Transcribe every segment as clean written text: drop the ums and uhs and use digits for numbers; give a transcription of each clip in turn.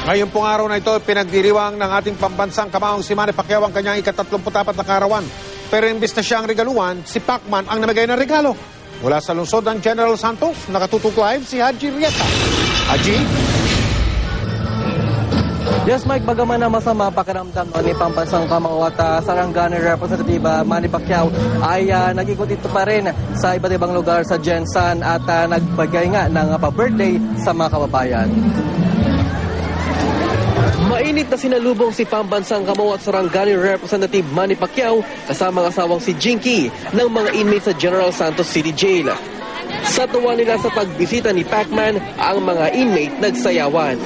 Ngayong pong araw na ito, pinagdiriwang ng ating pambansang kamaong si Manny Pacquiao ang kanyang ika-34 na kaarawan. Pero imbis na siya ang regaluhan, si Pacman ang namigay ng regalo. Mula sa lungsod ng General Santos, nakatutok live si Haji Rieta. Haji? Yes, Mike, bagaman na masama pakiramdam ni pambansang kamao at Sarangani Representative Manny Pacquiao ay nag-ikot ito pa rin sa iba't ibang lugar sa Gensan at nagbagay nga ng pa-birthday sa mga kababayan. Mainit na sinalubong si pambansang kamao at Sarangani Representative Manny Pacquiao kasama ang asawang si Jinky ng mga inmates sa General Santos City Jail. Sa tuwa nila sa pagbisita ni Pacman, ang mga inmate nagsayawan.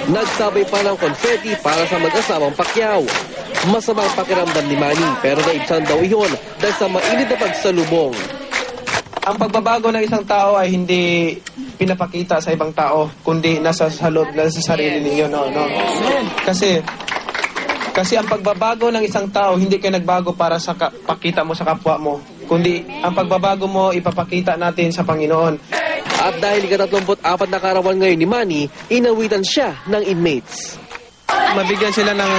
Nagsabay pa ng confetti para sa mag-asawang Pacquiao. Masamang pakiramdam ni Manny pero naibsan daw iyon dahil sa mainit na pagsalubong. Ang pagbabago ng isang tao ay hindi pinapakita sa ibang tao, kundi nasa loob, nasa sarili ninyo. No? Kasi ang pagbabago ng isang tao, hindi ka nagbago para sa pakita mo sa kapwa mo, kundi ang pagbabago mo ipapakita natin sa Panginoon. At dahil ika-34 na kaarawan ngayon ni Manny, inawitan siya ng inmates. Mabigyan sila ng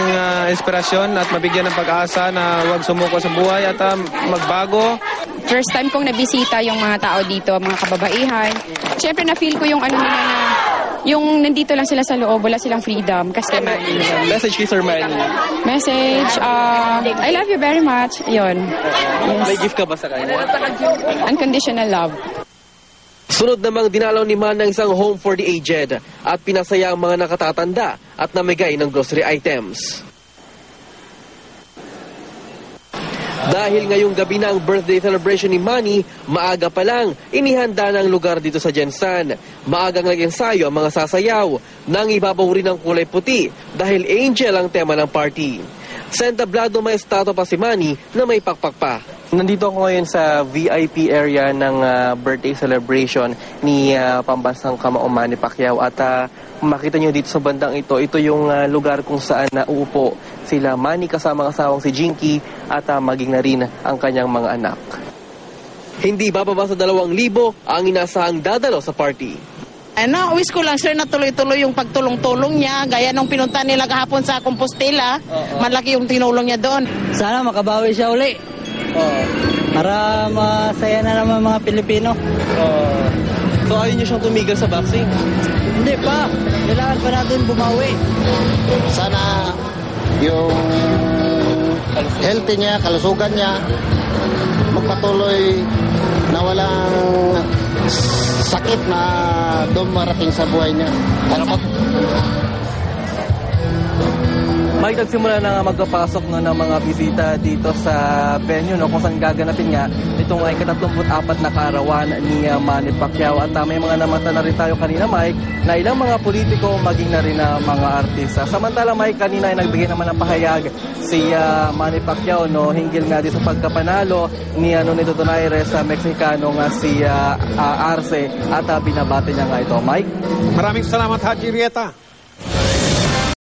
inspirasyon at mabigyan ng pag-asa na huwag sumuko sa buhay at magbago. First time kong nabisita yung mga tao dito, mga kababaihan. Siyempre na-feel ko yung ano nila na, yung nandito lang sila sa loob, wala silang freedom. Kasi Message kay Sir Manny. Message, I love you very much. Yun. Yes. May gift ka ba sa kanya? Unconditional love. Sunod namang dinalaw ni Man ng isang home for the aged at pinasaya ang mga nakatatanda at namigay ng grocery items. Dahil ngayong gabi na ang birthday celebration ni Manny, maaga pa lang, inihanda ng lugar dito sa Gensan. Maagang nag-ensayo ang mga sasayaw, nang ibabaw rin ng kulay puti dahil angel ang tema ng party. Sa entablado may estado pa si Manny na may pakpak pa. Nandito ako ngayon sa VIP area ng birthday celebration ni pambansang kamao Manny Pacquiao at makita nyo dito sa bandang ito yung lugar kung saan uupo sila Manny kasama ang asawang si Jinky at maging na rin ang kanyang mga anak. Hindi bababa sa 2,000 ang inasahang dadalo sa party. Wish ko lang sir na tuloy-tuloy yung pagtulong-tulong niya. Gaya nung pinunta nila kahapon sa Compostela, malaki yung tinulong niya doon. Sana makabawi siya uli. Para masaya na naman mga Pilipino. So ayaw niyo siyang tumigil sa boxing? Hindi pa. Kailangan pa natin bumawi. Sana yung healthy niya, kalusugan niya, magpatuloy na walang sakit na dumarating sa buhay niya. May nagsimula na nga magpapasok ng mga bisita dito sa venue kung saan gaganapin nga itong ay ika-34 na kaarawan ni Manny Pacquiao. At may mga namata na rin tayo kanina, Mike, na ilang mga politiko maging na rin mga artista. Samantala, Mike, kanina ay nagbigay naman ng pahayag si Manny Pacquiao hinggil nga din sa pagkapanalo ni Nonito Donaire sa Meksikano nga si Arce at binabati niya nga ito. Mike? Maraming salamat, Haji Rieta.